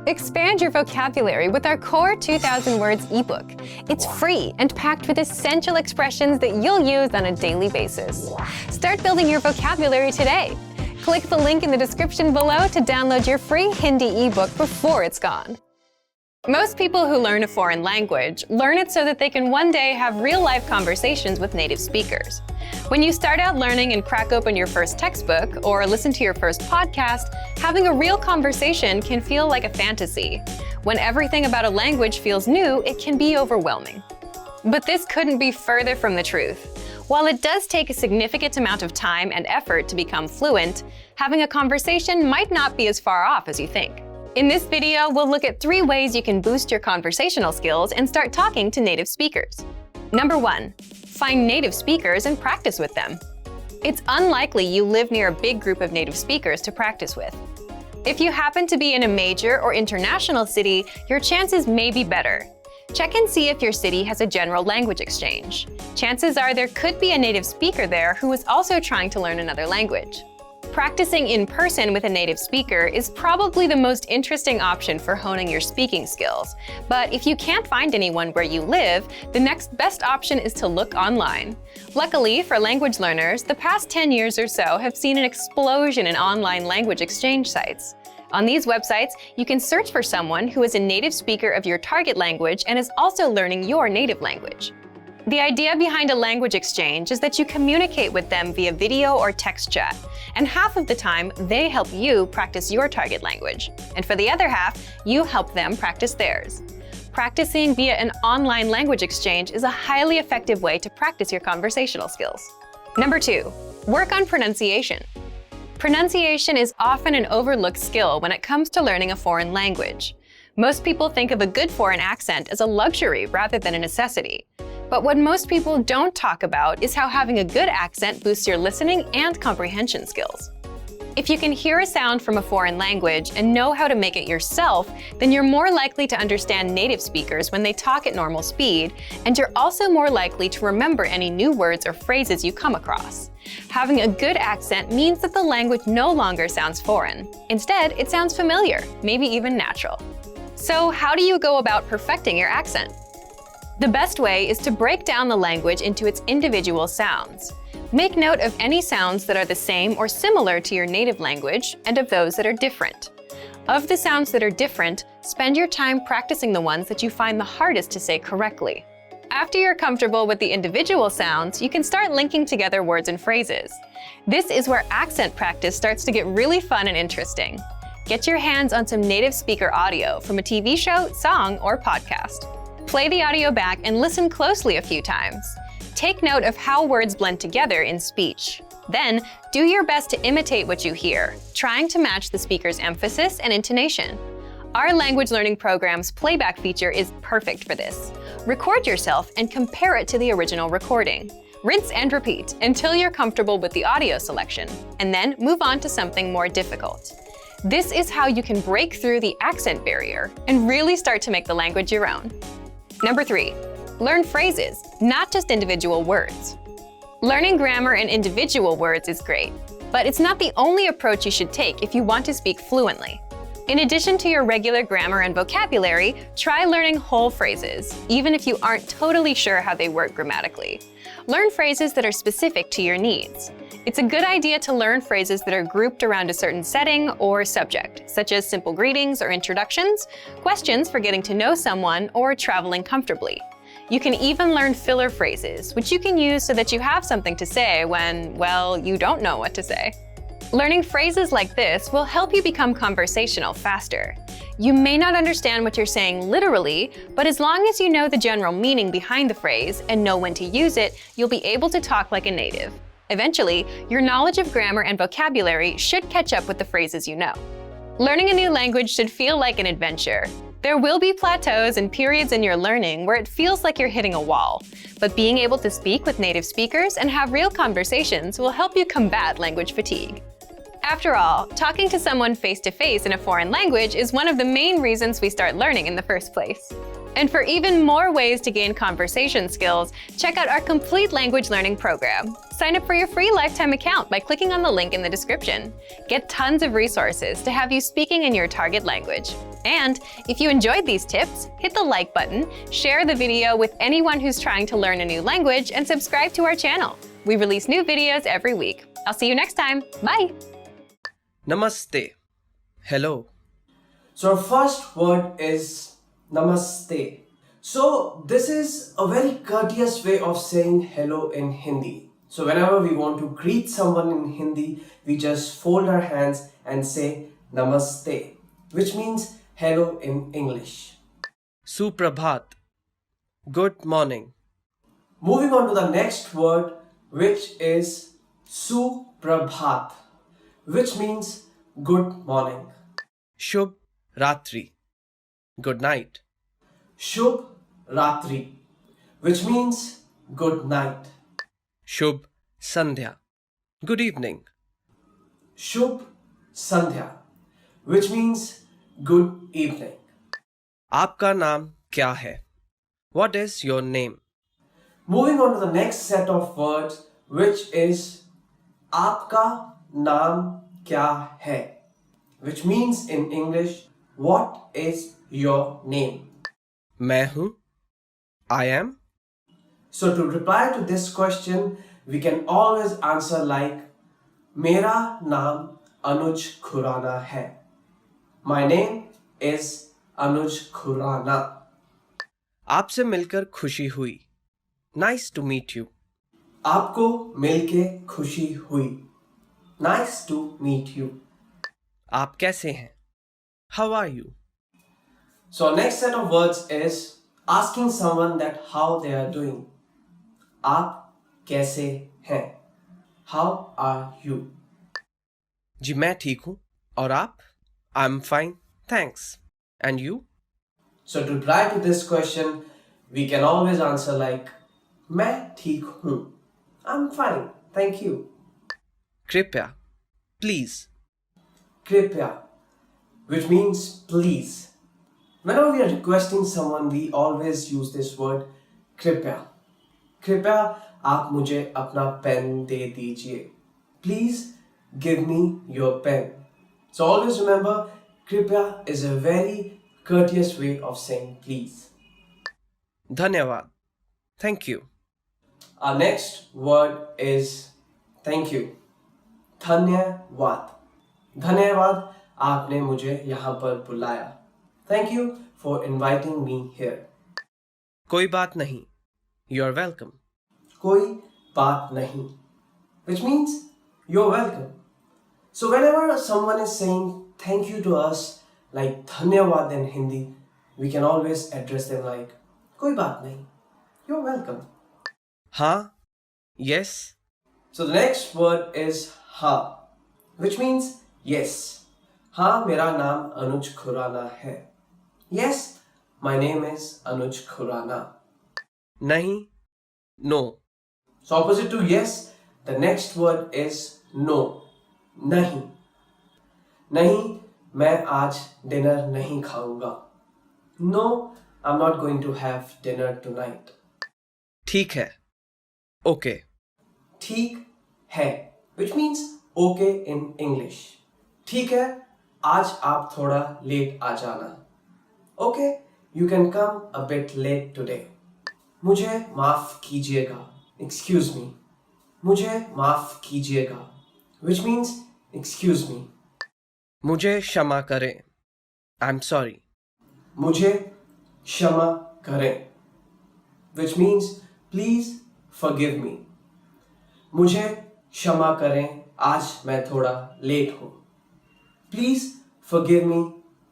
Expand your vocabulary with our Core 2000 Words ebook. It's free and packed with essential expressions that you'll use on a daily basis. Start building your vocabulary today. Click the link in the description below to download your free Hindi ebook before it's gone. Most people who learn a foreign language learn it so that they can one day have real-life conversations with native speakers. When you start out learning and crack open your first textbook or listen to your first podcast, having a real conversation can feel like a fantasy. When everything about a language feels new, it can be overwhelming. But this couldn't be further from the truth. While it does take a significant amount of time and effort to become fluent, having a conversation might not be as far off as you think. In this video, we'll look at 3 ways you can boost your conversational skills and start talking to native speakers. Number 1. Find native speakers and practice with them. It's unlikely you live near a big group of native speakers to practice with. If you happen to be in a major or international city, your chances may be better. Check and see if your city has a general language exchange. Chances are there could be a native speaker there who is also trying to learn another language. Practicing in person with a native speaker is probably the most interesting option for honing your speaking skills. But if you can't find anyone where you live, the next best option is to look online. Luckily for language learners, the past 10 years or so have seen an explosion in online language exchange sites. On these websites, you can search for someone who is a native speaker of your target language and is also learning your native language. The idea behind a language exchange is that you communicate with them via video or text chat, and half of the time, they help you practice your target language. And for the other half, you help them practice theirs. Practicing via an online language exchange is a highly effective way to practice your conversational skills. Number 2. Work on pronunciation. Pronunciation is often an overlooked skill when it comes to learning a foreign language. Most people think of a good foreign accent as a luxury rather than a necessity. But what most people don't talk about is how having a good accent boosts your listening and comprehension skills. If you can hear a sound from a foreign language and know how to make it yourself, then you're more likely to understand native speakers when they talk at normal speed, and you're also more likely to remember any new words or phrases you come across. Having a good accent means that the language no longer sounds foreign. Instead, it sounds familiar, maybe even natural. So how do you go about perfecting your accent? The best way is to break down the language into its individual sounds. Make note of any sounds that are the same or similar to your native language and of those that are different. Of the sounds that are different, spend your time practicing the ones that you find the hardest to say correctly. After you're comfortable with the individual sounds, you can start linking together words and phrases. This is where accent practice starts to get really fun and interesting. Get your hands on some native speaker audio from a TV show, song, or podcast. Play the audio back and listen closely a few times. Take note of how words blend together in speech. Then, do your best to imitate what you hear, trying to match the speaker's emphasis and intonation. Our language learning program's playback feature is perfect for this. Record yourself and compare it to the original recording. Rinse and repeat until you're comfortable with the audio selection, and then move on to something more difficult. This is how you can break through the accent barrier and really start to make the language your own. Number 3. Learn phrases, not just individual words. Learning grammar and individual words is great, but it's not the only approach you should take if you want to speak fluently. In addition to your regular grammar and vocabulary, try learning whole phrases, even if you aren't totally sure how they work grammatically. Learn phrases that are specific to your needs. It's a good idea to learn phrases that are grouped around a certain setting or subject, such as simple greetings or introductions, questions for getting to know someone, or traveling comfortably. You can even learn filler phrases, which you can use so that you have something to say when, well, you don't know what to say. Learning phrases like this will help you become conversational faster. You may not understand what you're saying literally, but as long as you know the general meaning behind the phrase and know when to use it, you'll be able to talk like a native. Eventually, your knowledge of grammar and vocabulary should catch up with the phrases you know. Learning a new language should feel like an adventure. There will be plateaus and periods in your learning where it feels like you're hitting a wall, but being able to speak with native speakers and have real conversations will help you combat language fatigue. After all, talking to someone face-to-face in a foreign language is one of the main reasons we start learning in the first place. And for even more ways to gain conversation skills, check out our complete language learning program. Sign up for your free lifetime account by clicking on the link in the description. Get tons of resources to have you speaking in your target language. And if you enjoyed these tips, hit the like button, share the video with anyone who's trying to learn a new language, and subscribe to our channel. We release new videos every week. I'll see you next time. Bye! Namaste. Hello. So our first word is Namaste. So this is a very courteous way of saying hello in Hindi. So whenever we want to greet someone in Hindi, we just fold our hands and say Namaste, which means hello in English. Suprabhat. Good morning. Moving on to the next word, which is Suprabhat, which means good morning. Shubh Ratri. Good night. Shubh Ratri, which means good night. Shubh Sandhya. Good evening. Shubh Sandhya, which means good evening. आपका नाम क्या है? What is your name? Moving on to the next set of words, which is आपका नाम क्या है, which means in English, what is your name? मैं हूँ. I am. So to reply to this question, we can always answer like मेरा नाम अनुज खुराना है. My name is अनुज खुराना. आपसे मिलकर खुशी हुई. Nice to meet you. आपको मिलके खुशी हुई. Nice to meet you. आप कैसे हैं? How are you? So our next set of words is asking someone that how they are doing. आप कैसे हैं? How are you? जी मैं ठीक हूँ. और आप? I'm fine. Thanks. And you? So to reply to this question, we can always answer like मैं ठीक हूँ. I'm fine. Thank you. कृपया. Please. कृपया, which means please. Whenever we are requesting someone, we always use this word कृपया. कृपया आप मुझे अपना पेन दे दीजिए. Please give me your pen. So always remember, कृपया is a very courteous way of saying please. धन्यवाद. Thank you. Our next word is thank you. धन्यवाद. धन्यवाद आपने मुझे यहाँ पर बुलाया. Thank you for inviting me here. कोई बात नहीं. You're welcome. कोई बात नहीं, which means you're welcome. So whenever someone is saying thank you to us, like धन्यवाद in Hindi, we can always address them like कोई बात नहीं. You're welcome. हाँ. Yes. So the next word is हाँ, which means yes. हाँ मेरा नाम अनुज खुराना है. Yes, my name is Anuj Khurana. नहीं. No. So opposite to yes, the next word is no. नहीं. नहीं, मैं आज dinner नहीं खाऊंगा. No, I'm not going to have dinner tonight. ठीक है. Okay. ठीक है, which means okay in English. ठीक है, आज आप थोड़ा late आ जाना. Okay, you can come a bit late today. मुझे माफ कीजिएगा. Excuse me. मुझे माफ कीजिएगा, which means excuse me. मुझे क्षमा करें. I'm sorry. मुझे क्षमा करें, which means please forgive me. मुझे क्षमा करें, आज मैं थोड़ा लेट हूँ. Please forgive me,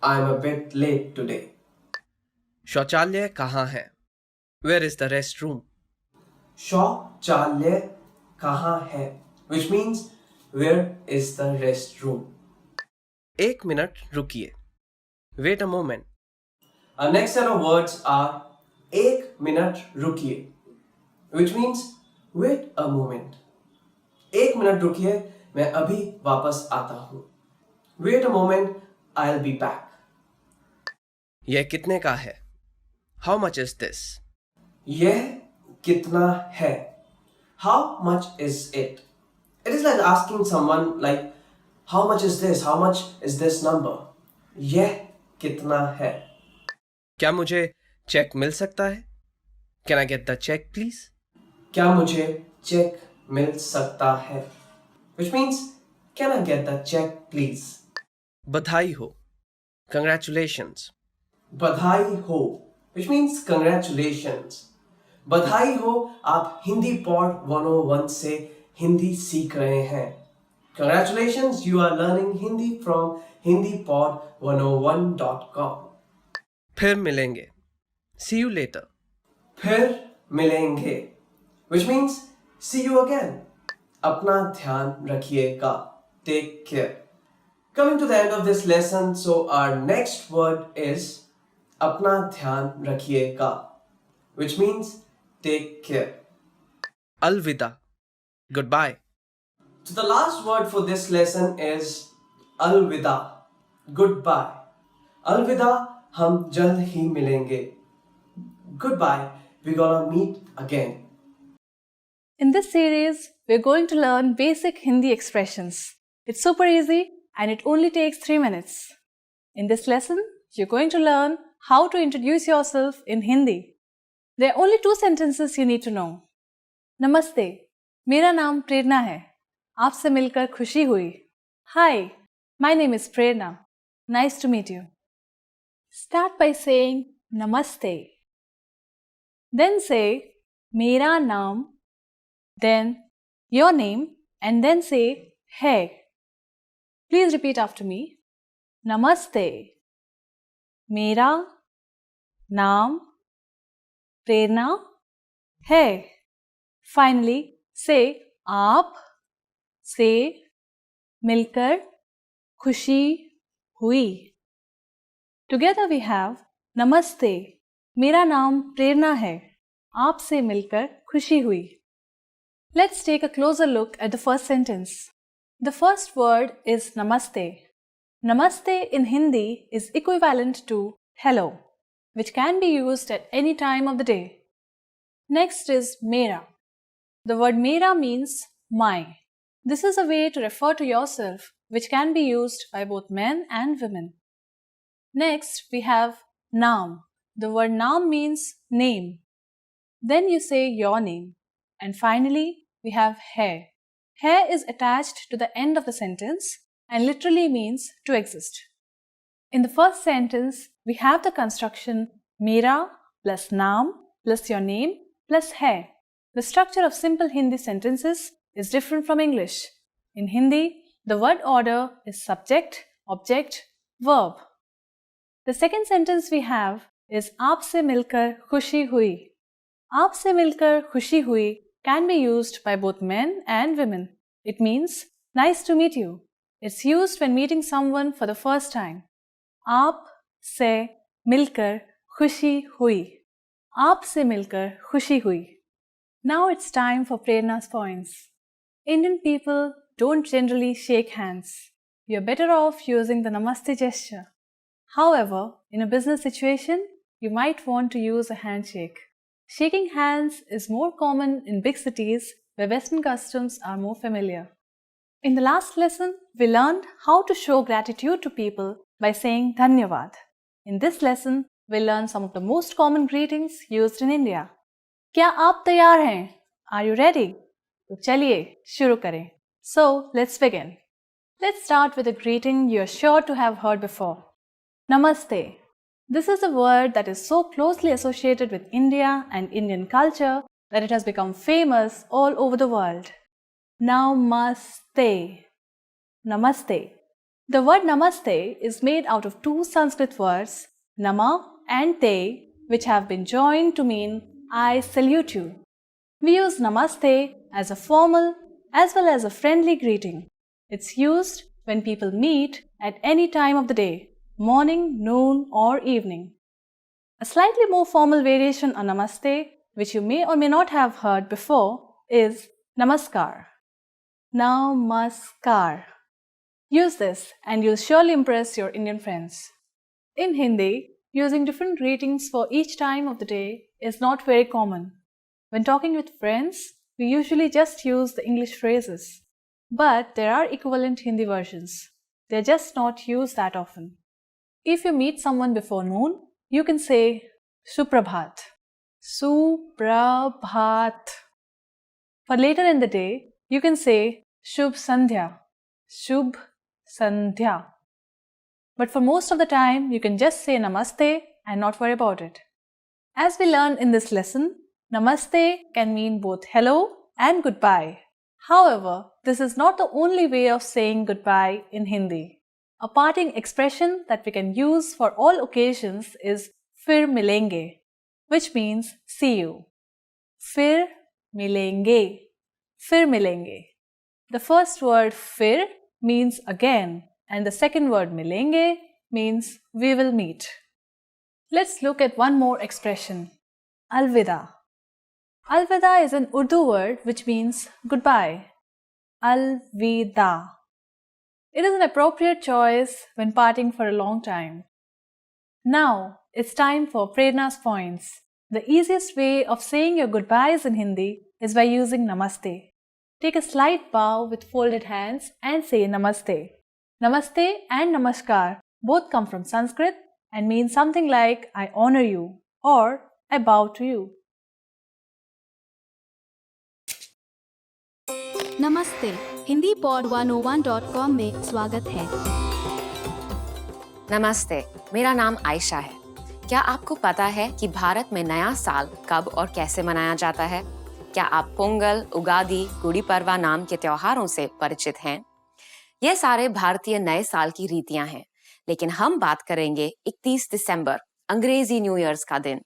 I'm a bit late today. शौचालय कहाँ है? Where is the restroom? शौचालय कहाँ है, which means where is the restroom. एक मिनट रुकिए. Wait a moment. Our next set of words are एक मिनट रुकिए, which means wait a moment. एक मिनट रुकिए, मैं अभी वापस आता हूँ. Wait a moment, I'll be back. यह कितने का है? How much is this? यह कितना है? How much is it? It is like asking someone like, how much is this? How much is this number? यह कितना है? क्या मुझे चेक मिल सकता है? Can I get the check, please? क्या मुझे चेक मिल सकता है? Which means, can I get the check, please? बधाई हो. Congratulations. बधाई हो, which means congratulations. बधाई हो, आप हिंदी पॉड 101 से हिंदी सीख रहे हैं. Congratulations, you are learning Hindi from hindipod101.com. फिर मिलेंगे. See you later. फिर मिलेंगे, which means see you again. अपना ध्यान रखिएगा. Take care. Coming to the end of this lesson, so our next word is अपना ध्यान रखिएगा, which means take care. Alvida. Goodbye. So the last word for this lesson is अलविदा, goodbye. अलविदा, हम जल्द ही मिलेंगे. Goodbye, we're gonna meet again. In this series, we're going to learn basic Hindi expressions. It's super easy and it only takes 3 minutes. In this lesson, you're going to learn how to introduce yourself in Hindi. There are only 2 sentences you need to know. Namaste, मेरा नाम प्रेरणा है. आपसे मिलकर खुशी हुई. Hi, my name is Prerna. Nice to meet you. Start by saying Namaste. Then say मेरा नाम, then your name, and then say है. Please repeat after me. Namaste. मेरा नाम प्रेरणा है. Finally, say आप से मिलकर खुशी हुई. Together we have Namaste. मेरा नाम प्रेरणा है. आपसे मिलकर खुशी हुई. Let's take a closer look at the first sentence. The first word is Namaste. Namaste in Hindi is equivalent to hello, which can be used at any time of the day. Next is Mera. The word Mera means my. This is a way to refer to yourself, which can be used by both men and women. Next, we have Naam. The word Naam means name. Then you say your name. And finally, we have hai. Hai is attached to the end of the sentence and literally means to exist. In the first sentence, we have the construction Mera plus Naam plus your name plus hai. The structure of simple Hindi sentences is different from English. In Hindi, the word order is subject, object, verb. The second sentence we have is आपसे मिलकर खुशी हुई. आपसे मिलकर खुशी हुई can be used by both men and women. It means nice to meet you. It's used when meeting someone for the first time. आप से मिलकर खुशी हुई. आप से मिलकर खुशी हुई. Now it's time for Prerna's points. Indian people don't generally shake hands. You're better off using the Namaste gesture. However, in a business situation, you might want to use a handshake. Shaking hands is more common in big cities where Western customs are more familiar. In the last lesson, we learned how to show gratitude to people by saying Dhanyavad. In this lesson, we'll learn some of the most common greetings used in India. क्या आप तैयार हैं? Are you ready? तो चलिए शुरू करें. So, let's begin. Let's start with a greeting you're sure to have heard before. Namaste. This is a word that is so closely associated with India and Indian culture that it has become famous all over the world. Namaste. Namaste. The word Namaste is made out of 2 Sanskrit words, Nama and Te, which have been joined to mean I salute you. We use Namaste as a formal as well as a friendly greeting. It's used when people meet at any time of the day, morning, noon, or evening. A slightly more formal variation on Namaste, which you may or may not have heard before, is Namaskar. Namaskar. Use this and you'll surely impress your Indian friends. In Hindi, using different greetings for each time of the day is not very common. When talking with friends, we usually just use the English phrases. But there are equivalent Hindi versions. They're just not used that often. If you meet someone before noon, you can say Suprabhat. Suprabhat. For later in the day, you can say Shubh Sandhya. Shubh Sandhya. But for most of the time, you can just say Namaste and not worry about it. As we learned in this lesson, Namaste can mean both hello and goodbye. However, this is not the only way of saying goodbye in Hindi. A parting expression that we can use for all occasions is Fir milenge, which means see you. Fir milenge. Fir milenge. The first word fir means again, and the second word milenge means we will meet. Let's look at one more expression, alvida. Alvida is an Urdu word which means goodbye. Alvida. It is an appropriate choice when parting for a long time. Now, it's time for Prerna's points. The easiest way of saying your goodbyes in Hindi is by using Namaste. Take a slight bow with folded hands and say Namaste. Namaste and Namaskar both come from Sanskrit and mean something like I honor you or I bow to you. नमस्ते Hindi pod 101.com में स्वागत है। नमस्ते, मेरा नाम आयशा है। क्या आपको पता है कि भारत में नया साल कब और कैसे मनाया जाता है? क्या आप पोंगल, उगादी, गुड़ी पड़वा नाम के त्योहारों से परिचित हैं? ये सारे भारतीय नए साल की रीतियां हैं, लेकिन हम बात करेंगे 31 दिसंबर, अंग्रेजी न्यू ईयर्स का दिन।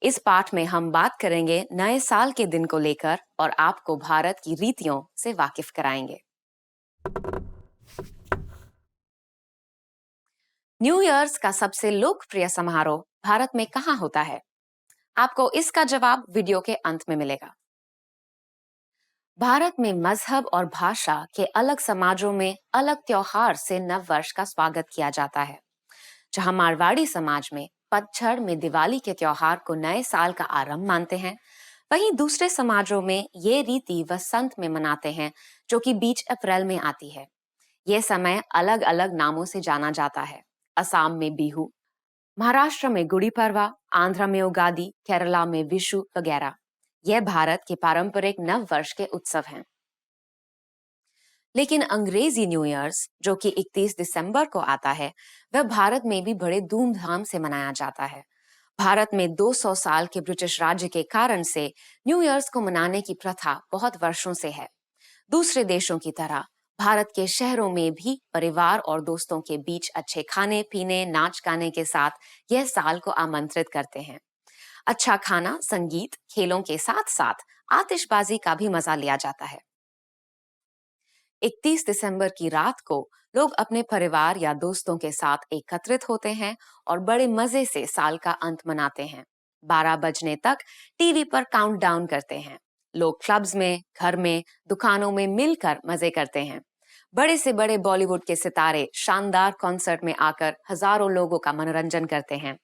इस पाठ में हम बात करेंगे नए साल के दिन को लेकर और आपको भारत की रीतियों से वाकिफ कराएंगे। न्यू ईयर्स का सबसे लोकप्रिय समारोह भारत में कहाँ होता है? आपको इसका जवाब वीडियो के अंत में मिलेगा। भारत में मजहब और भाषा के अलग समाजों में अलग त्योहार से नव वर्ष का स्वागत किया जाता है। जहां मारवाड़ी समाज में पतझड़ में दिवाली के त्योहार को नए साल का आरंभ मानते हैं, वहीं दूसरे समाजों में ये रीति वसंत में मनाते हैं, जो कि बीच अप्रैल में आती है। ये समय अलग अलग नामों से जाना जाता है। असम में बिहू, महाराष्ट्र में गुड़ी पड़वा, आंध्र में उगादी, केरला में विशु वगैरह। यह भारत के पारंपरिक नव वर्ष के उत्सव हैं। लेकिन अंग्रेजी न्यू ईयर्स, जो कि 31 दिसंबर को आता है, वह भारत में भी बड़े धूमधाम से मनाया जाता है। भारत में 200 साल के ब्रिटिश राज्य के कारण से न्यू ईयर्स को मनाने की प्रथा बहुत वर्षों से है। दूसरे देशों की तरह भारत के शहरों में भी परिवार और दोस्तों के बीच अच्छे खाने पीने, नाच गाने के साथ यह साल को आमंत्रित करते हैं। अच्छा खाना, संगीत, खेलों के साथ साथ आतिशबाजी का भी मजा लिया जाता है। 31 दिसंबर की रात को लोग अपने परिवार या दोस्तों के साथ एकत्रित होते हैं और बड़े मजे से साल का अंत मनाते हैं। 12 बजने तक टीवी पर काउंटडाउन करते हैं। लोग क्लब्स में, घर में, दुकानों में मिलकर मजे करते हैं। बड़े से बड़े बॉलीवुड के सितारे शानदार कॉन्सर्ट में आकर हजारों लोगों का मनोरंजन करते हैं।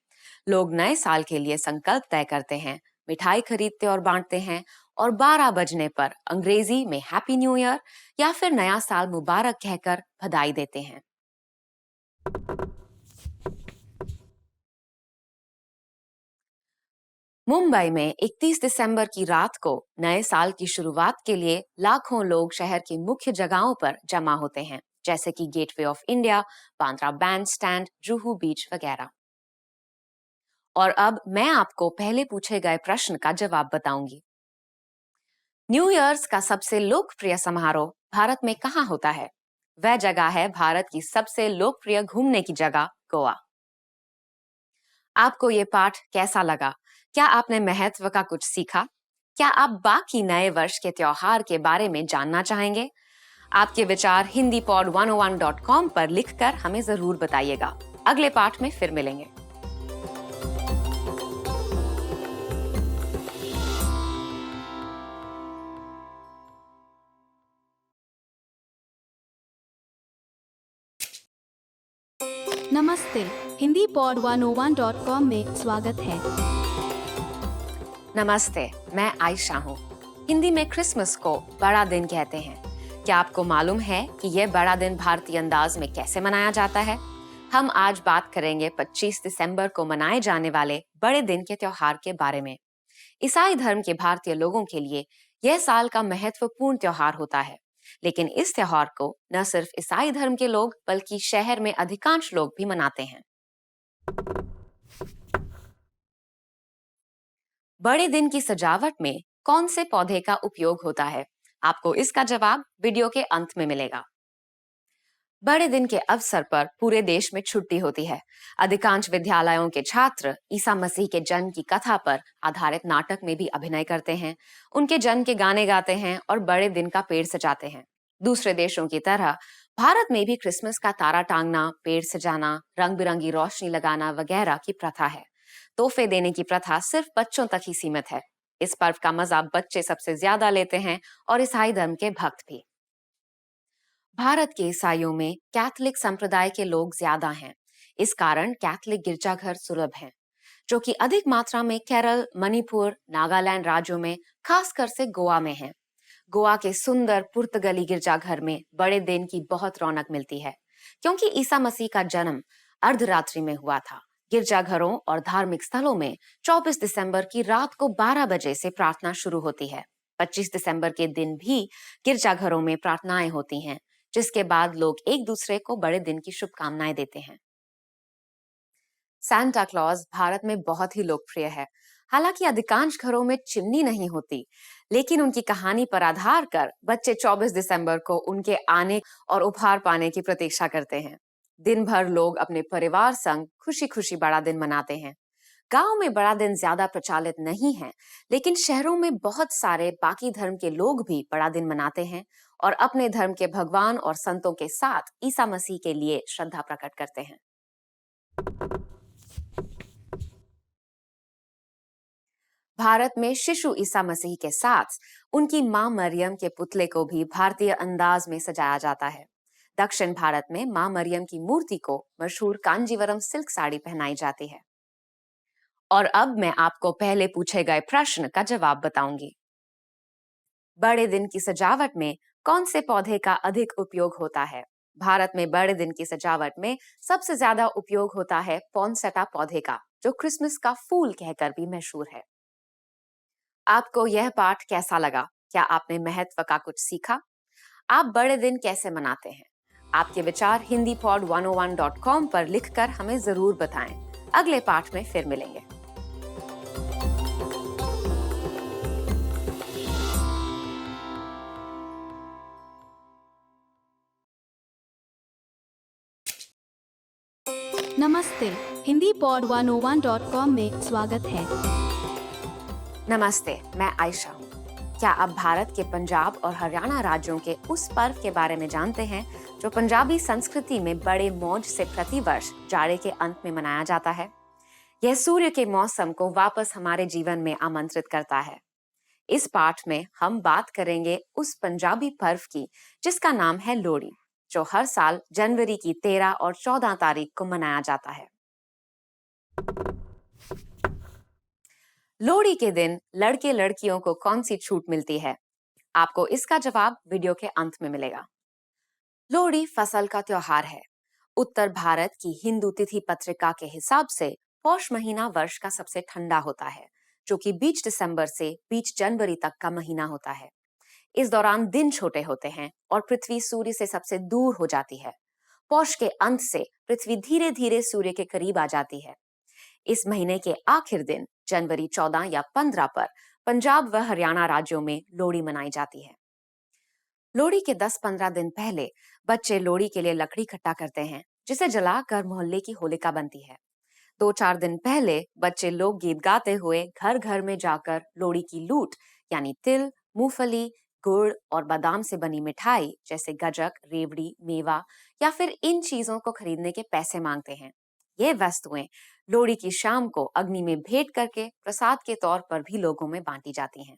लोग नए साल के लिए संकल्प तय करते हैं, मिठाई खरीदते और बांटते हैं और 12 बजने पर अंग्रेजी में हैप्पी न्यू ईयर या फिर नया साल मुबारक कहकर बधाई देते हैं। मुंबई में 31 दिसंबर की रात को नए साल की शुरुआत के लिए लाखों लोग शहर की मुख्य जगहों पर जमा होते हैं, जैसे कि gateway of India, Bandra bandstand, Juhu beach वगैरह। और अब मैं आपको पहले पूछे गए प्रश्न का जवाब बताऊंगी। न्यू ईयर्स का सबसे लोकप्रिय समारोह भारत में कहाँ होता है? वह जगह है भारत की सबसे लोकप्रिय घूमने की जगह गोवा। आपको ये पाठ कैसा लगा? क्या आपने महत्व का कुछ सीखा? क्या आप बाकी नए वर्ष के त्योहार के बारे में जानना चाहेंगे? आपके विचार hindipod101.com पर लिखकर हमें जरूर बताइएगा। अगले पाठ में फिर मिलेंगे। नमस्ते हिंदी HindiPod101.com में स्वागत है। नमस्ते, मैं आयशा हूँ। हिंदी में क्रिसमस को बड़ा दिन कहते हैं। क्या आपको मालूम है कि यह बड़ा दिन भारतीय अंदाज में कैसे मनाया जाता है? हम आज बात करेंगे 25 दिसंबर को मनाए जाने वाले बड़े दिन के त्योहार के बारे में। ईसाई धर्म के भारतीय लोगों के लिए यह साल का महत्वपूर्ण त्योहार होता है, लेकिन इस त्योहार को न सिर्फ ईसाई धर्म के लोग बल्कि शहर में अधिकांश लोग भी मनाते हैं। बड़े दिन की सजावट में कौन से पौधे का उपयोग होता है? आपको इसका जवाब वीडियो के अंत में मिलेगा। बड़े दिन के अवसर पर पूरे देश में छुट्टी होती है। अधिकांश विद्यालयों के छात्र ईसा मसीह के जन्म की कथा पर आधारित नाटक में भी अभिनय करते हैं, उनके जन्म के गाने गाते हैं और बड़े दिन का पेड़ सजाते हैं। दूसरे देशों की तरह भारत में भी क्रिसमस का तारा टांगना, पेड़ सजाना, रंग बिरंगी रोशनी लगाना वगैरह की प्रथा है। तोहफे देने की प्रथा सिर्फ बच्चों तक ही सीमित है। इस पर्व का मजा बच्चे सबसे ज्यादा लेते हैं और ईसाई धर्म के भक्त भी। भारत के ईसाइयों में कैथोलिक संप्रदाय के लोग ज्यादा हैं। इस कारण कैथोलिक गिरजाघर सुलभ हैं, जो कि अधिक मात्रा में केरल, मणिपुर, नागालैंड राज्यों में, खासकर से गोवा में हैं। गोवा के सुंदर पुर्तगाली गिरजाघर में बड़े दिन की बहुत रौनक मिलती है, क्योंकि ईसा मसीह का जन्म अर्धरात्रि में हुआ था। गिरजाघरों और धार्मिक स्थलों में 24 दिसंबर की रात को 12 बजे से प्रार्थना शुरू होती है। 25 दिसंबर के दिन भी गिरजाघरों में प्रार्थनाएं होती हैं, जिसके बाद लोग एक दूसरे को बड़े दिन की शुभकामनाएं देते हैं। सांता क्लॉज भारत में बहुत ही लोकप्रिय है। हालांकि अधिकांश घरों में चिमनी नहीं होती, लेकिन उनकी कहानी पर आधार कर बच्चे 24 दिसंबर को उनके आने और उपहार पाने की प्रतीक्षा करते हैं। दिन भर लोग अपने परिवार संग खुशी खुशी बड़ा दिन मनाते हैं। गांव में बड़ा दिन ज्यादा प्रचलित नहीं है, लेकिन शहरों में बहुत सारे बाकी धर्म के लोग भी बड़ा दिन मनाते हैं और अपने धर्म के भगवान और संतों के साथ ईसा मसीह के लिए श्रद्धा प्रकट करते हैं। भारत में शिशु ईसा मसीह के साथ उनकी मां मरियम के पुतले को भी भारतीय अंदाज में सजाया जाता है। दक्षिण भारत में मां मरियम की मूर्ति को मशहूर कांजीवरम सिल्क साड़ी पहनाई जाती है। और अब मैं आपको पहले पूछे गए प्रश्न का जवाब बताऊंगी। बड़े दिन की सजावट में कौन से पौधे का अधिक उपयोग होता है? भारत में बड़े दिन की सजावट में सबसे ज्यादा उपयोग होता है पॉन्सेटा पौधे का, जो क्रिसमस का फूल कहकर भी मशहूर है। आपको यह पाठ कैसा लगा? क्या आपने महत्व का कुछ सीखा? आप बड़े दिन कैसे मनाते हैं? आपके विचार HindiPod101.com पर लिखकर हमें जरूर बताएं। अगले पाठ में फिर मिलेंगे। नमस्ते, HindiPod101.com में स्वागत है। नमस्ते, मैं आयशा हूँ। क्या आप भारत के पंजाब और हरियाणा राज्यों के उस पर्व के बारे में जानते हैं जो पंजाबी संस्कृति में बड़े मौज से प्रतिवर्ष जाड़े के अंत में मनाया जाता है? यह सूर्य के मौसम को वापस हमारे जीवन में आमंत्रित करता है। इस पाठ में हम बात करेंगे उस पंजाबी पर्व की जिसका नाम है लोहड़ी, जो हर साल जनवरी की 13 और 14 तारीख को मनाया जाता है। लोहड़ी के दिन लड़के लड़कियों को कौन सी छूट मिलती है? आपको इसका जवाब वीडियो के अंत में मिलेगा। लोहड़ी फसल का त्योहार है। उत्तर भारत की हिंदू तिथि पत्रिका के हिसाब से पौष महीना वर्ष का सबसे ठंडा होता है, जो कि बीच दिसंबर से बीच जनवरी तक का महीना होता है। इस दौरान दिन छोटे होते हैं और पृथ्वी सूर्य से सबसे दूर हो जाती है। पौष के अंत से पृथ्वी धीरे धीरे सूर्य के करीब आ जाती है। इस महीने के आखिर दिन जनवरी 14 या 15 पर पंजाब व हरियाणा राज्यों में लोहड़ी मनाई जाती है। लोहड़ी के 10-15 दिन पहले बच्चे लोहड़ी के लिए लकड़ी इकट्ठा करते हैं, जिसे जलाकर मोहल्ले की होलिका बनती है। 2-4 दिन पहले बच्चे लोकगीत गाते हुए घर घर में जाकर लोहड़ी की लूट यानी तिल, मूंगफली, गुड़ और बादाम से बनी मिठाई जैसे गजक, रेवड़ी, मेवा या फिर इन चीजों को खरीदने के पैसे मांगते हैं। ये वस्तुएं लोहड़ी की शाम को अग्नि में भेंट करके प्रसाद के तौर पर भी लोगों में बांटी जाती हैं।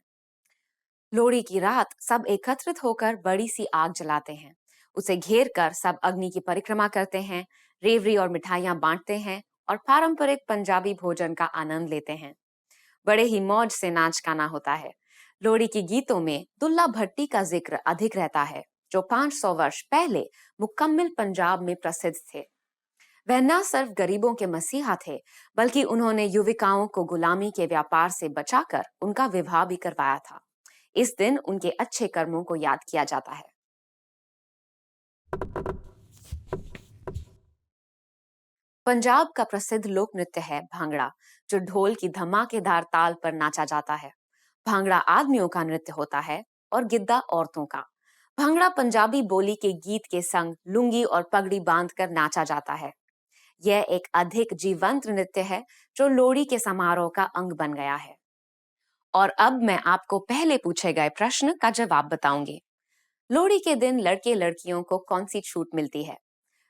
लोहड़ी की रात सब एकत्रित होकर बड़ी सी आग जलाते हैं। उसे घेर कर सब अग्नि की परिक्रमा करते हैं, रेवड़ी और मिठाइयां बांटते हैं और पारंपरिक पंजाबी भोजन का आनंद लेते हैं। बड़े ही मौज से नाच गाना होता है। लोहड़ी के गीतों में दुल्ला भट्टी का जिक्र अधिक रहता है, जो 500 वर्ष पहले मुकम्मिल पंजाब में प्रसिद्ध थे। वह न सिर्फ गरीबों के मसीहा थे, बल्कि उन्होंने युविकाओं को गुलामी के व्यापार से बचाकर उनका विवाह भी करवाया था। इस दिन उनके अच्छे कर्मों को याद किया जाता है। पंजाब का प्रसिद्ध लोक नृत्य है भांगड़ा, जो ढोल की धमाकेदार ताल पर नाचा जाता है। भांगड़ा आदमियों का नृत्य होता है और गिद्दा औरतों का। भांगड़ा पंजाबी बोली के गीत के संग लुंगी और पगड़ी बांधकर नाचा जाता है। यह एक अधिक जीवंत नृत्य है जो लोहड़ी के समारोह का अंग बन गया है। और अब मैं आपको पहले पूछे गए प्रश्न का जवाब बताऊंगी। लोहड़ी के दिन लड़के लड़कियों को कौन सी छूट मिलती है?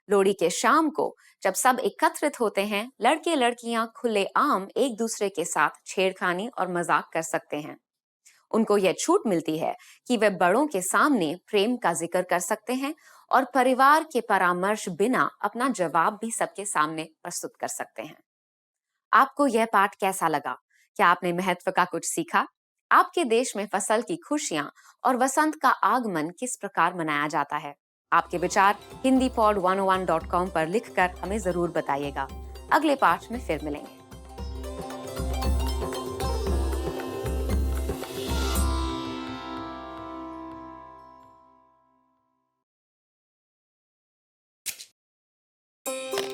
लोहड़ी के शाम को जब सब एकत्रित होते हैं, लड़के लड़कियां खुलेआम एक दूसरे के साथ छेड़खानी और मजाक कर सकते हैं। उनको यह छूट मिलती है कि वे बड़ों के सामने प्रेम का जिक्र कर सकते हैं और परिवार के परामर्श बिना अपना जवाब भी सबके सामने प्रस्तुत कर सकते हैं। आपको यह पाठ कैसा लगा? क्या आपने महत्व का कुछ सीखा? आपके देश में फसल की खुशियां और वसंत का आगमन किस प्रकार मनाया जाता है? आपके विचार hindipod101.com पर लिखकर हमें जरूर बताइएगा। अगले पाठ में फिर मिलेंगे।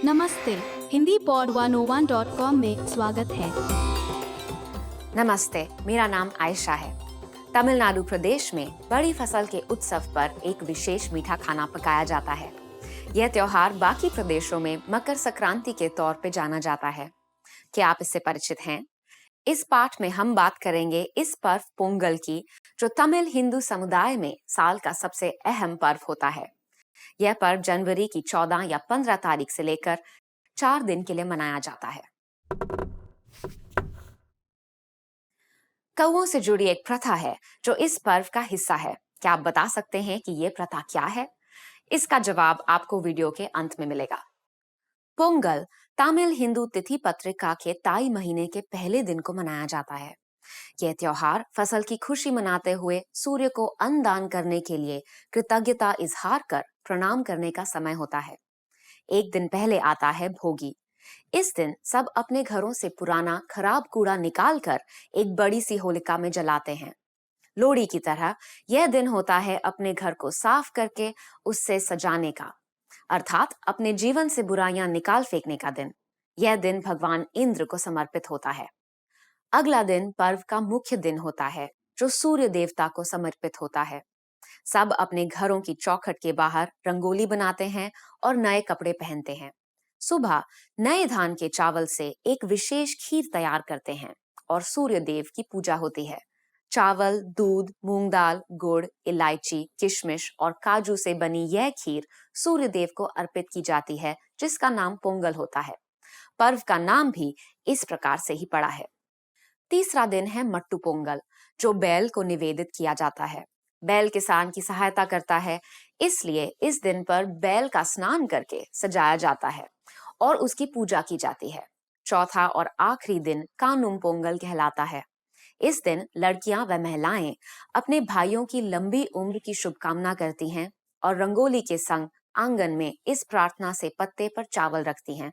नमस्ते, हिंदी पॉड 101.com में स्वागत है। नमस्ते, मेरा नाम आयशा है। तमिलनाडु प्रदेश में बड़ी फसल के उत्सव पर एक विशेष मीठा खाना पकाया जाता है। यह त्योहार बाकी प्रदेशों में मकर संक्रांति के तौर पे जाना जाता है। क्या आप इससे परिचित हैं? इस पाठ में हम बात करेंगे इस पर्व पोंगल की, जो तमिल हिंदू समुदाय में साल का सबसे अहम पर्व होता है। यह पर्व जनवरी की 14 या 15 तारीख से लेकर 4 दिन के लिए मनाया जाता है। कौओं से जुड़ी एक प्रथा है जो इस पर्व का हिस्सा है। क्या आप बता सकते हैं कि यह प्रथा क्या है? इसका जवाब आपको वीडियो के अंत में मिलेगा। पोंगल तमिल हिंदू तिथि पत्रिका के ताई महीने के पहले दिन को मनाया जाता है। यह त्योहार फसल की खुशी मनाते हुए सूर्य को अन्न दान करने के लिए कृतज्ञता इजहार कर प्रणाम करने का समय होता है। एक दिन पहले आता है भोगी। इस दिन सब अपने घरों से पुराना खराब कूड़ा निकाल कर एक बड़ी सी होलिका में जलाते हैं। लोहड़ी की तरह यह दिन होता है अपने घर को साफ करके उससे सजाने का, अर्थात अपने जीवन से बुराइयां निकाल फेंकने का दिन। यह दिन भगवान इंद्र को समर्पित होता है। अगला दिन पर्व का मुख्य दिन होता है, जो सूर्य देवता को समर्पित होता है। सब अपने घरों की चौखट के बाहर रंगोली बनाते हैं और नए कपड़े पहनते हैं। सुबह नए धान के चावल से एक विशेष खीर तैयार करते हैं और सूर्य देव की पूजा होती है। चावल, दूध, मूंग दाल, गुड़, इलायची, किशमिश और काजू से बनी यह खीर सूर्य देव को अर्पित की जाती है, जिसका नाम पोंगल होता है। पर्व का नाम भी इस प्रकार से ही पड़ा है। तीसरा दिन है मट्टू पोंगल, जो बैल को निवेदित किया जाता है। बैल किसान की सहायता करता है, इसलिए इस दिन पर बैल का स्नान करके सजाया जाता है और उसकी पूजा की जाती है। चौथा और आखिरी दिन कानुम पोंगल कहलाता है। इस दिन लड़कियां व महिलाएं अपने भाइयों की लंबी उम्र की शुभकामना करती हैं और रंगोली के संग आंगन में इस प्रार्थना से पत्ते पर चावल रखती हैं।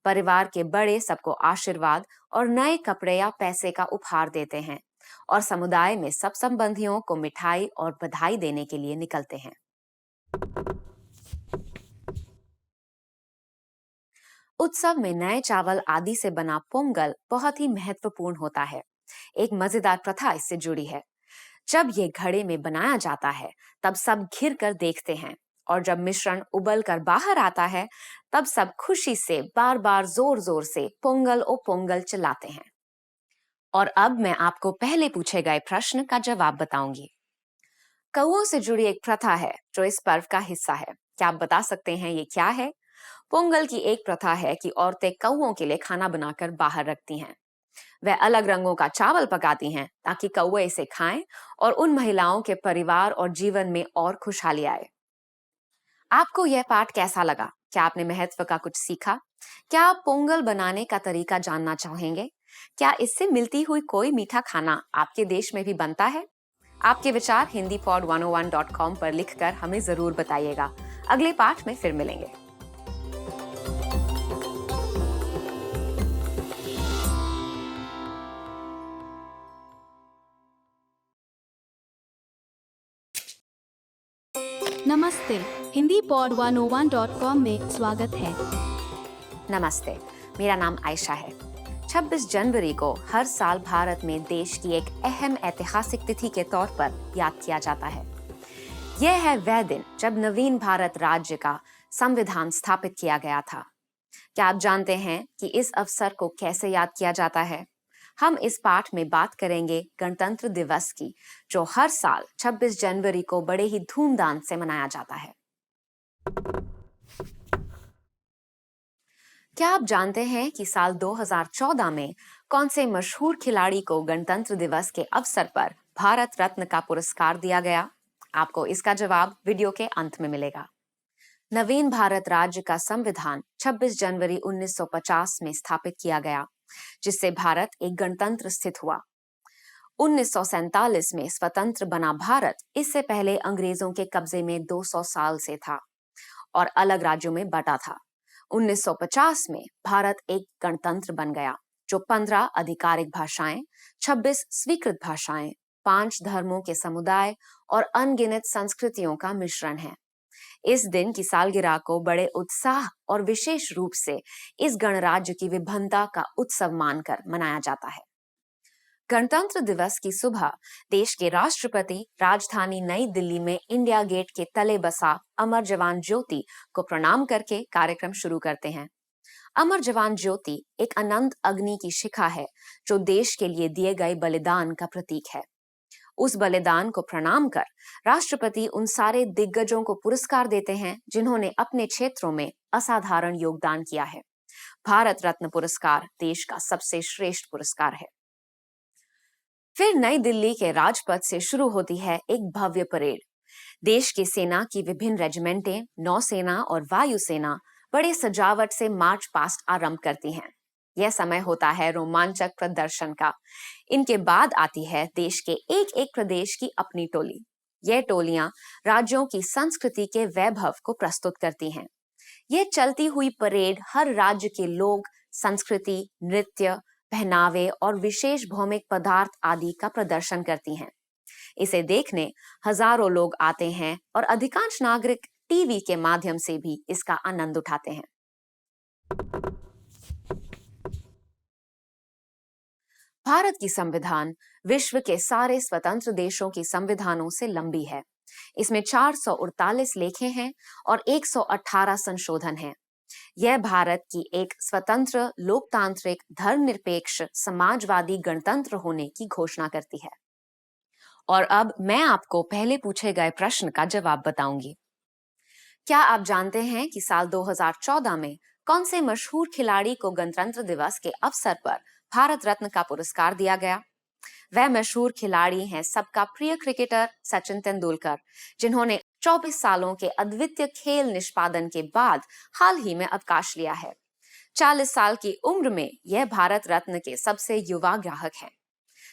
परिवार के बड़े सबको आशीर्वाद और नए कपड़े या पैसे का उपहार देते हैं और समुदाय में सब संबंधियों को मिठाई और बधाई देने के लिए निकलते हैं। उत्सव में नए चावल आदि से बना पोंगल बहुत ही महत्वपूर्ण होता है। एक मजेदार प्रथा इससे जुड़ी है। जब ये घड़े में बनाया जाता है, तब सब घिर कर देखते हैं और जब मिश्रण उबल कर बाहर आता है, तब सब खुशी से बार बार जोर जोर से पोंगल ओ पोंगल चिल्लाते हैं। और अब मैं आपको पहले पूछे गए प्रश्न का जवाब बताऊंगी। कौओं से जुड़ी एक प्रथा है जो इस पर्व का हिस्सा है। क्या आप बता सकते हैं ये क्या है? पोंगल की एक प्रथा है कि औरतें कौओं के लिए खाना बनाकर बाहर रखती हैं। वह अलग रंगों का चावल पकाती हैं ताकि कौवे इसे खाएं और उन महिलाओं के परिवार और जीवन में और खुशहाली आए। आपको यह पाठ कैसा लगा? क्या आपने महत्व का कुछ सीखा? क्या आप पोंगल बनाने का तरीका जानना चाहेंगे? क्या इससे मिलती हुई कोई मीठा खाना आपके देश में भी बनता है? आपके विचार hindipod101.com पर लिखकर हमें जरूर बताइएगा। अगले पाठ में फिर मिलेंगे। नमस्ते, हिंदी पॉड 101.com में स्वागत है। नमस्ते, मेरा नाम आयशा है। 26 जनवरी को हर साल भारत में देश की एक अहम ऐतिहासिक तिथि के तौर पर याद किया जाता है। यह है वह दिन जब नवीन भारत राज्य का संविधान स्थापित किया गया था। क्या आप जानते हैं कि इस अवसर को कैसे याद किया जाता है? हम इस पाठ में बात करेंगे गणतंत्र दिवस की, जो हर साल 26 जनवरी को बड़े ही धूमधाम से मनाया जाता है। क्या आप जानते हैं कि साल 2014 में कौन से मशहूर खिलाड़ी को गणतंत्र दिवस के अवसर पर भारत रत्न का पुरस्कार दिया गया? आपको इसका जवाब वीडियो के अंत में मिलेगा। नवीन भारत राज्य का संविधान 26 जनवरी 1950 में स्थापित किया गया, जिससे भारत एक गणतंत्र स्थित हुआ। 1947 में स्वतंत्र बना भारत इससे पहले अंग्रेजों के कब्जे में 200 साल से था और अलग राज्यों में बटा था। 1950 में भारत एक गणतंत्र बन गया, जो 15 आधिकारिक भाषाएं, 26 स्वीकृत भाषाएं, 5 धर्मों के समुदाय और अनगिनत संस्कृतियों का मिश्रण है। इस दिन की सालगिरह को बड़े उत्साह और विशेष रूप से इस गणराज्य की विभिन्नता का उत्सव मानकर मनाया जाता है। गणतंत्र दिवस की सुबह देश के राष्ट्रपति राजधानी नई दिल्ली में इंडिया गेट के तले बसा अमर जवान ज्योति को प्रणाम करके कार्यक्रम शुरू करते हैं। अमर जवान ज्योति एक अनंत अग्नि की शिखा है, जो देश के लिए दिए गए बलिदान का प्रतीक है। उस बलिदान को प्रणाम कर राष्ट्रपति उन सारे दिग्गजों को पुरस्कार देते हैं जिन्होंने अपने क्षेत्रों में असाधारण योगदान किया है। भारत रत्न पुरस्कार देश का सबसे श्रेष्ठ पुरस्कार है। फिर नई दिल्ली के राजपथ से शुरू होती है एक भव्य परेड। देश की सेना की विभिन्न रेजिमेंटें, नौसेना और वायुसेना बड़े सजावट से मार्च पास्ट आरंभ करती हैं। यह समय होता है रोमांचक प्रदर्शन का। इनके बाद आती है देश के एक एक प्रदेश की अपनी टोली। यह टोलियां राज्यों की संस्कृति के वैभव को प्रस्तुत करती हैं। यह चलती हुई परेड हर राज्य के लोग, संस्कृति, नृत्य, पहनावे और विशेष भौमिक पदार्थ आदि का प्रदर्शन करती हैं। इसे देखने हजारों लोग आते हैं और अधिकांश नागरिक टीवी के माध्यम से भी इसका आनंद उठाते हैं। भारत की संविधान विश्व के सारे स्वतंत्र देशों की संविधानों से लंबी है। इसमें 448 लेखें हैं और 118 संशोधन हैं। यह भारत की एक स्वतंत्र, लोकतांत्रिक, धर्मनिरपेक्ष, समाजवादी गणतंत्र होने की घोषणा करती है। और अब मैं आपको पहले पूछे गए प्रश्न का जवाब बताऊंगी। क्या आप जानते हैं कि साल 2014 में कौन से मशहूर खिलाड़ी को गणतंत्र दिवस के अवसर पर भारत रत्न का पुरस्कार दिया गया? वह मशहूर खिलाड़ी हैं सबका प्रिय क्रिकेटर सचिन तेंदुलकर, जिन्होंने 24 सालों के अद्वितीय खेल निष्पादन के बाद हाल ही में अवकाश लिया है। 40 साल की उम्र में यह भारत रत्न के सबसे युवा ग्राहक हैं।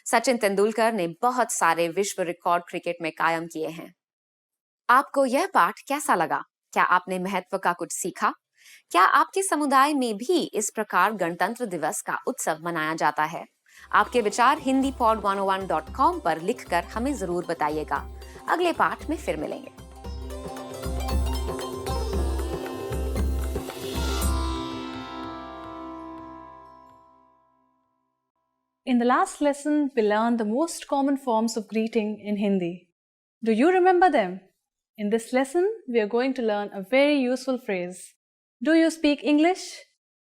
सचिन तेंदुलकर ने बहुत सारे विश्व रिकॉर्ड क्रिकेट में कायम किए हैं। आपको यह पाठ कैसा लगा? क्या आपने महत्व का कुछ सीखा? क्या आपके समुदाय में भी इस प्रकार गणतंत्र दिवस का उत्सव मनाया जाता है? आपके विचार hindipod101.com पर लिखकर हमें जरूर बताइएगा। अगले पाठ में फिर मिलेंगे। In the last lesson, we learned the most common forms of greeting in Hindi. Do you remember them? In this lesson, we are going to learn a very useful phrase. Do you speak English?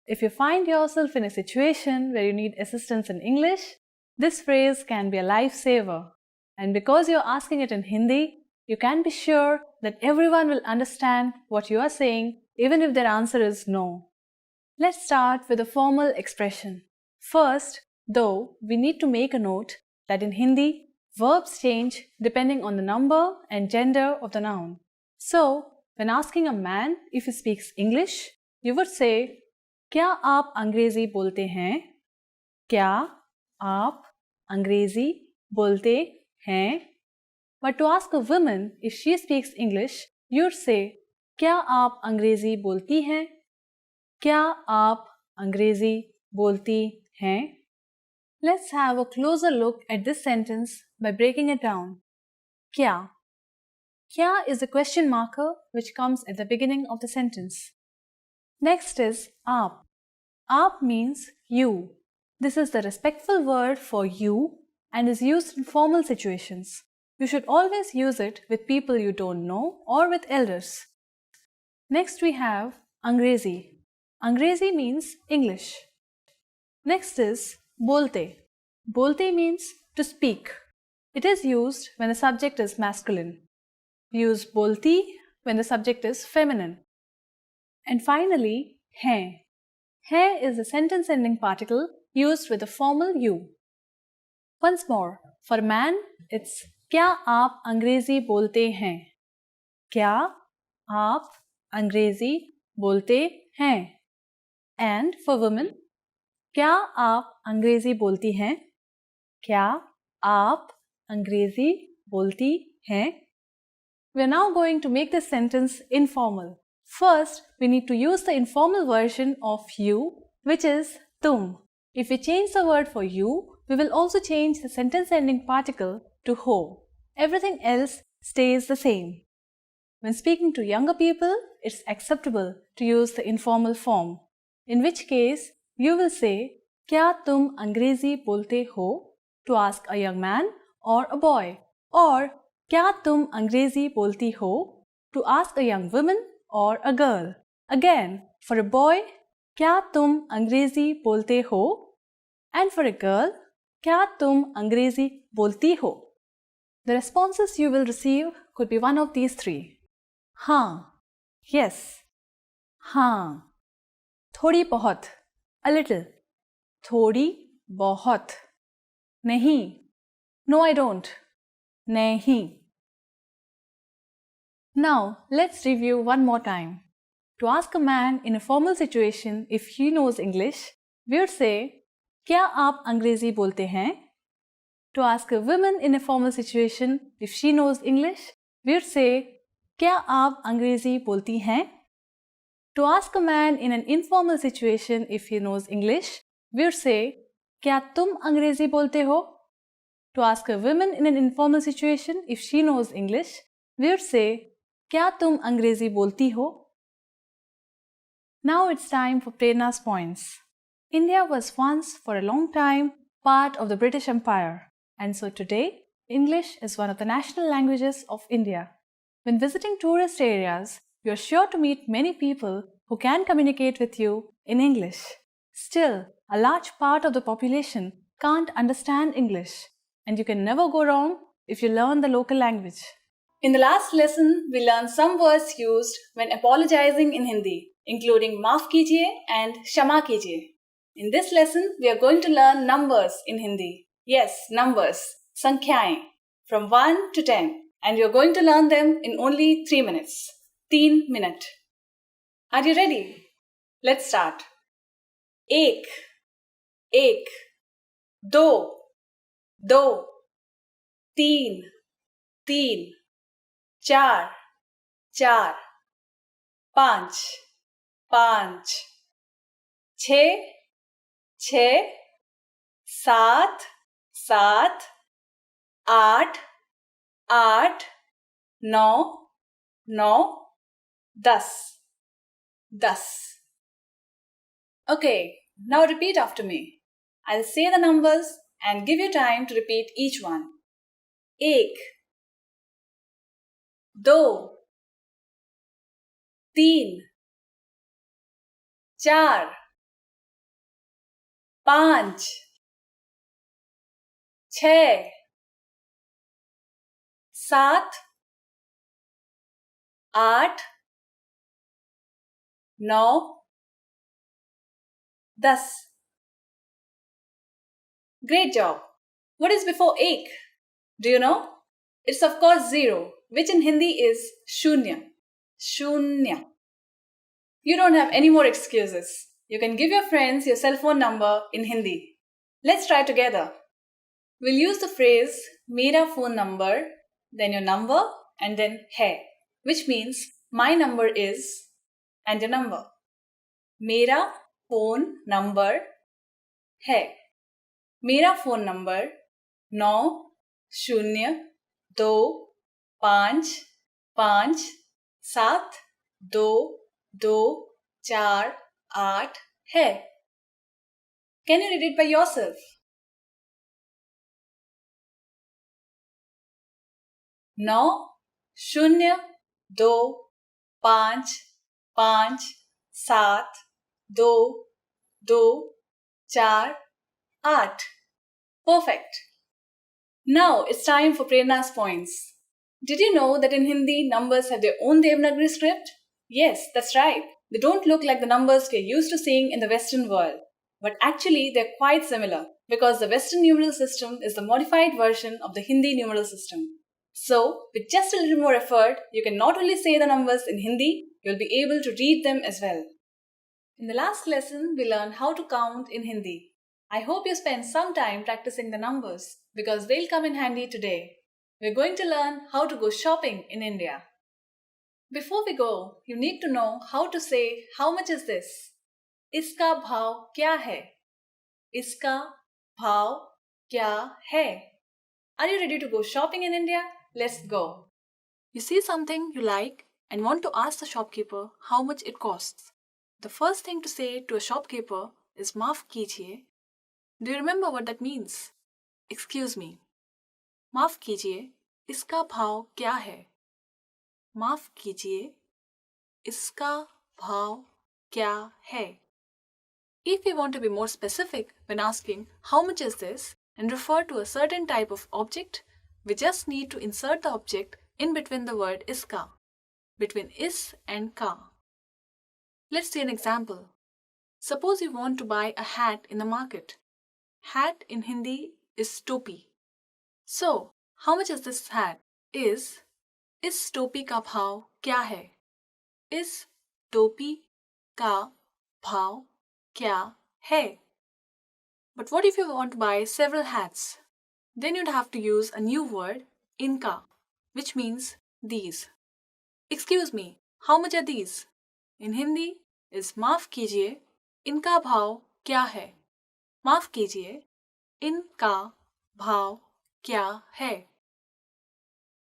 If you find yourself in a situation where you need assistance in English, this phrase can be a lifesaver. And because you're asking it in Hindi, you can be sure that everyone will understand what you are saying, even if their answer is no. Let's start with a formal expression. First, though, we need to make a note that in Hindi, verbs change depending on the number and gender of the noun. So, when asking a man if he speaks English, you would say, क्या आप अंग्रेजी बोलते हैं? क्या आप अंग्रेजी बोलते हैं? But to ask a woman if she speaks English, you'd say, क्या आप अंग्रेजी बोलती हैं? क्या आप अंग्रेजी बोलती हैं? Let's have a closer look at this sentence by breaking it down. क्या? Kya is the question marker which comes at the beginning of the sentence. Next is aap. Aap means you. This is the respectful word for you and is used in formal situations. You should always use it with people you don't know or with elders. Next we have Angrezi. Angrezi means English. Next is bolte. Bolte means to speak. It is used when the subject is masculine. Use bolti when the subject is feminine. And finally, hai. Hai is the sentence ending particle used with the formal you. Once more, for man, it's क्या आप अंग्रेजी बोलते हैं? क्या आप अंग्रेजी बोलते हैं? And for women, क्या आप अंग्रेजी बोलती हैं? क्या आप अंग्रेजी बोलती हैं? We are now going to make this sentence informal. First, we need to use the informal version of you, which is tum. If we change the word for you, we will also change the sentence ending particle to ho. Everything else stays the same. When speaking to younger people, it's acceptable to use the informal form. In which case, you will say, क्या तुम अंग्रेजी बोलते हो? To ask a young man or a boy. Or, क्या तुम अंग्रेजी बोलती हो? To ask a young woman or a girl. Again, for a boy, क्या तुम अंग्रेजी बोलते हो? And for a girl, क्या तुम अंग्रेजी बोलती हो? The responses you will receive could be one of these three. हाँ, yes, हाँ, थोड़ी बहुत, a little, थोड़ी बहुत, नहीं, no I don't, नहीं. Now, let's review one more time. To ask a man in a formal situation if he knows English, we would say, क्या आप अंग्रेजी बोलते हैं? To ask a woman in a formal situation if she knows English, we would say, क्या आप अंग्रेजी बोलती हैं? To ask a man in an informal situation if he knows English, we would say, क्या तुम अंग्रेजी बोलते हो? To ask a woman in an informal situation if she knows English, we would say, क्या तुम अंग्रेजी बोलती हो? Now it's time for Prerna's points. India was once, for a long time, part of the British Empire, and so today, English is one of the national languages of India. When visiting tourist areas, you are sure to meet many people who can communicate with you in English. Still, a large part of the population can't understand English, and you can never go wrong if you learn the local language. In the last lesson, we learned some words used when apologizing in Hindi, including maaf kijiye and shama kijiye. In this lesson, we are going to learn numbers in Hindi. Yes, numbers, sankhyaएं, from 1 to 10. And we are going to learn them in only 3 minutes. 3 minute. Are you ready? Let's start. एक, एक, दो, दो, तीन, तीन, चार, चार, पाँच, पाँच, छः, छः, सात, सात, आठ, आठ, नौ, नौ, दस, दस. Okay, now repeat after me. I'll say the numbers and give you time to repeat each one. एक, दो, तीन, चार, पाँच, छः, सात, आठ, नौ, 10. Great job. What is before ek? Do you know? It's of course 0, which in Hindi is shunya. Shunya. You don't have any more excuses. you can give your friends your cell phone number in Hindi. Let's try together. We'll use the phrase Mera phone number, then your number, and then hai, which means my number is and your number. Mera phone number hai. Mera phone number 9025572248 hai. Can you read it by yourself? 9025572248. Perfect. Now it's time for Prerna's points. Did you know that in Hindi, numbers have their own Devanagari script? Yes, that's right. They don't look like the numbers we're used to seeing in the Western world. But actually, they're quite similar because the Western numeral system is the modified version of the Hindi numeral system. So, with just a little more effort, you can not only say the numbers in Hindi, you'll be able to read them as well. In the last lesson, we learned how to count in Hindi. I hope you spend some time practicing the numbers because they'll come in handy today. We're going to learn how to go shopping in India. Before we go, you need to know how to say how much is this? Iska bhav kya hai? Iska bhav kya hai? Are you ready to go shopping in India? Let's go. You see something you like and want to ask the shopkeeper how much it costs. The first thing to say to a shopkeeper is maaf kijiye. Do you remember what that means? Excuse me. Maaf kijiye, iska bhav kya hai? Maaf kijiye, iska bhav kya hai? If we want to be more specific when asking how much is this and refer to a certain type of object, we just need to insert the object in between the word iska, between is and ka. Let's see an example. Suppose you want to buy a hat in the market. Hat in Hindi is topi. So, how much is this hat? Is topi ka bhav kya hai? Is topi ka bhav kya hai? But what if you want to buy several hats? Then you'd have to use a new word, inka, which means these. Excuse me, how much are these? In Hindi is maaf kijiye, inka bhav kya hai? Maaf kijiye, inka bhav kya hai?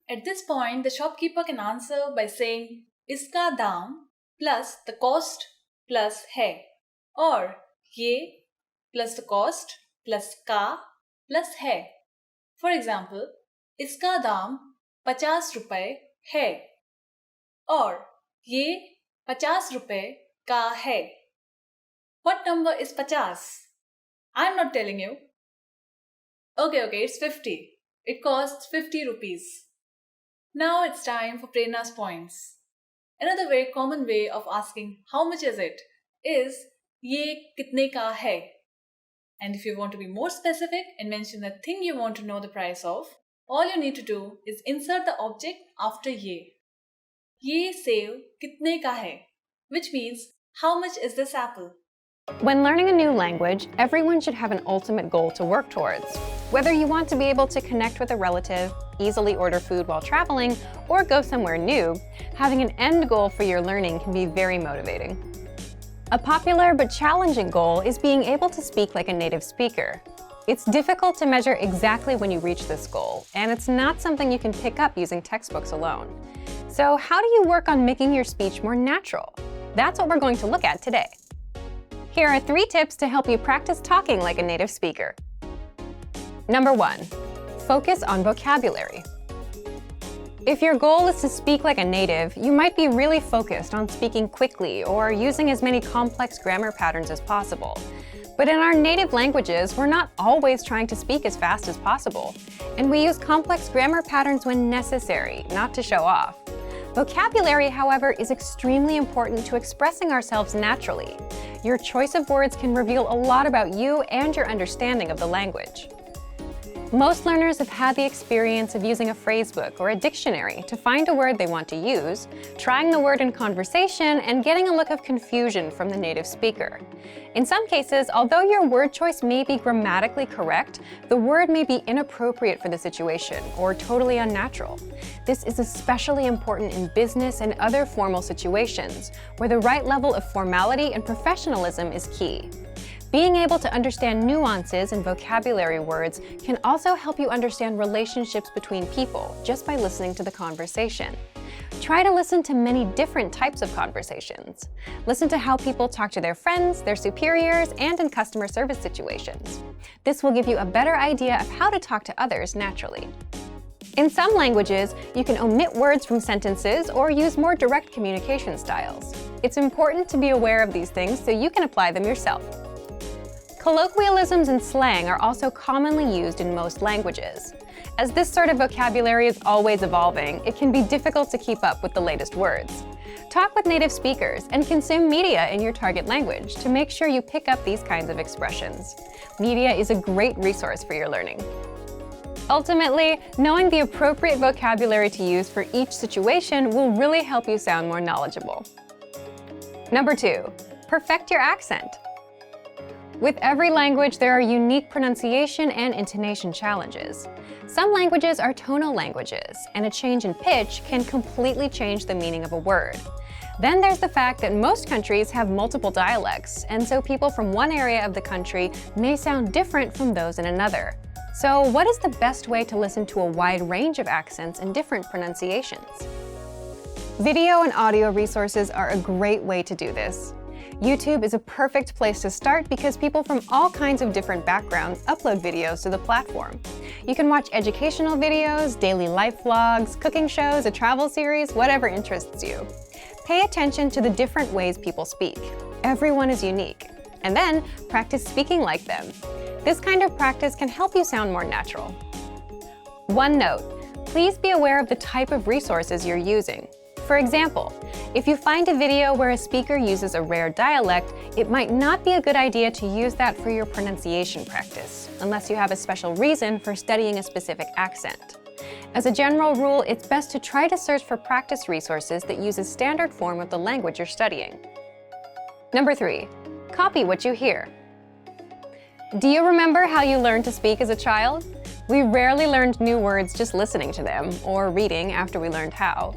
At this point, the shopkeeper can answer by saying iska daam plus the cost plus hai, or ye plus the cost plus ka plus hai. For example, iska daam 50 रुपए hai, or ye 50 रुपए का hai. What number is 50? I'm not telling you. Okay, it's 50. It costs 50 rupees. Now it's time for Prerna's points. Another very common way of asking how much is it is ye kitne ka hai? And if you want to be more specific and mention the thing you want to know the price of, all you need to do is insert the object after ye. Ye save kitne ka hai? Which means how much is this apple? When learning a new language, everyone should have an ultimate goal to work towards. Whether you want to be able to connect with a relative, easily order food while traveling, or go somewhere new, having an end goal for your learning can be very motivating. A popular but challenging goal is being able to speak like a native speaker. It's difficult to measure exactly when you reach this goal, and it's not something you can pick up using textbooks alone. So how do you work on making your speech more natural? That's what we're going to look at today. Here are 3 tips to help you practice talking like a native speaker. Number 1, focus on vocabulary. If your goal is to speak like a native, you might be really focused on speaking quickly or using as many complex grammar patterns as possible. But in our native languages, we're not always trying to speak as fast as possible, and we use complex grammar patterns when necessary, not to show off. Vocabulary, however, is extremely important to expressing ourselves naturally. Your choice of words can reveal a lot about you and your understanding of the language. Most learners have had the experience of using a phrasebook or a dictionary to find a word they want to use, trying the word in conversation, and getting a look of confusion from the native speaker. In some cases, although your word choice may be grammatically correct, the word may be inappropriate for the situation or totally unnatural. This is especially important in business and other formal situations, where the right level of formality and professionalism is key. Being able to understand nuances in vocabulary words can also help you understand relationships between people just by listening to the conversation. Try to listen to many different types of conversations. Listen to how people talk to their friends, their superiors, and in customer service situations. This will give you a better idea of how to talk to others naturally. In some languages, you can omit words from sentences or use more direct communication styles. It's important to be aware of these things so you can apply them yourself. Colloquialisms and slang are also commonly used in most languages. As this sort of vocabulary is always evolving, it can be difficult to keep up with the latest words. Talk with native speakers and consume media in your target language to make sure you pick up these kinds of expressions. Media is a great resource for your learning. Ultimately, knowing the appropriate vocabulary to use for each situation will really help you sound more knowledgeable. Number 2, perfect your accent. With every language, there are unique pronunciation and intonation challenges. Some languages are tonal languages, and a change in pitch can completely change the meaning of a word. Then there's the fact that most countries have multiple dialects, and so people from one area of the country may sound different from those in another. So what is the best way to listen to a wide range of accents and different pronunciations? Video and audio resources are a great way to do this. YouTube is a perfect place to start because people from all kinds of different backgrounds upload videos to the platform. You can watch educational videos, daily life vlogs, cooking shows, a travel series, whatever interests you. Pay attention to the different ways people speak. Everyone is unique. And then practice speaking like them. This kind of practice can help you sound more natural. One note, please be aware of the type of resources you're using. For example, if you find a video where a speaker uses a rare dialect, it might not be a good idea to use that for your pronunciation practice, unless you have a special reason for studying a specific accent. As a general rule, it's best to try to search for practice resources that use a standard form of the language you're studying. Number 3, copy what you hear. Do you remember how you learned to speak as a child? We rarely learned new words just listening to them, or reading after we learned how.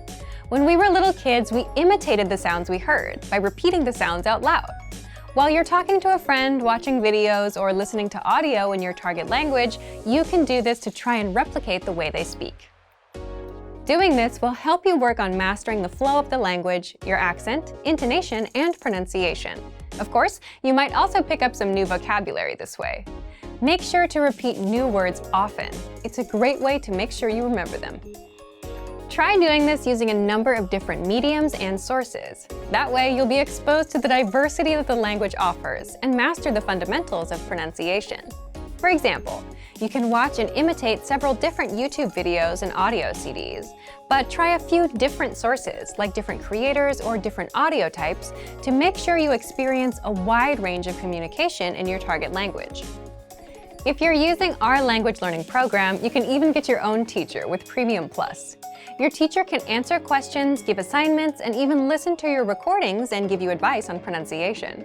When we were little kids, we imitated the sounds we heard by repeating the sounds out loud. While you're talking to a friend, watching videos, or listening to audio in your target language, you can do this to try and replicate the way they speak. Doing this will help you work on mastering the flow of the language, your accent, intonation, and pronunciation. Of course, you might also pick up some new vocabulary this way. Make sure to repeat new words often. It's a great way to make sure you remember them. Try doing this using a number of different mediums and sources. That way, you'll be exposed to the diversity that the language offers and master the fundamentals of pronunciation. For example, you can watch and imitate several different YouTube videos and audio CDs, but try a few different sources, like different creators or different audio types, to make sure you experience a wide range of communication in your target language. If you're using our language learning program, you can even get your own teacher with Premium Plus. Your teacher can answer questions, give assignments, and even listen to your recordings and give you advice on pronunciation.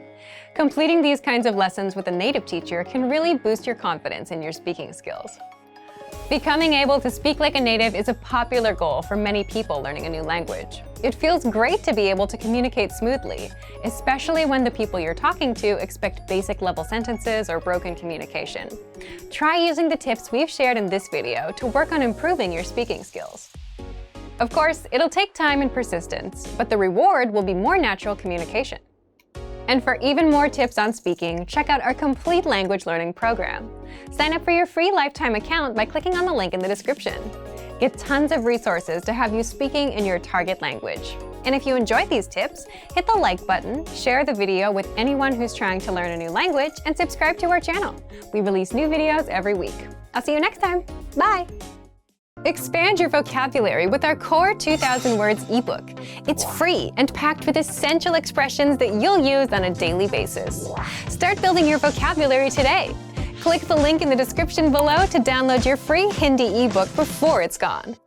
Completing these kinds of lessons with a native teacher can really boost your confidence in your speaking skills. Becoming able to speak like a native is a popular goal for many people learning a new language. It feels great to be able to communicate smoothly, especially when the people you're talking to expect basic level sentences or broken communication. Try using the tips we've shared in this video to work on improving your speaking skills. Of course, it'll take time and persistence, but the reward will be more natural communication. And for even more tips on speaking, check out our complete language learning program. Sign up for your free lifetime account by clicking on the link in the description. Get tons of resources to have you speaking in your target language. And if you enjoyed these tips, hit the like button, share the video with anyone who's trying to learn a new language, and subscribe to our channel. We release new videos every week. I'll see you next time. Bye! Expand your vocabulary with our Core 2000 Words ebook. It's free and packed with essential expressions that you'll use on a daily basis. Start building your vocabulary today. Click the link in the description below to download your free Hindi ebook before it's gone.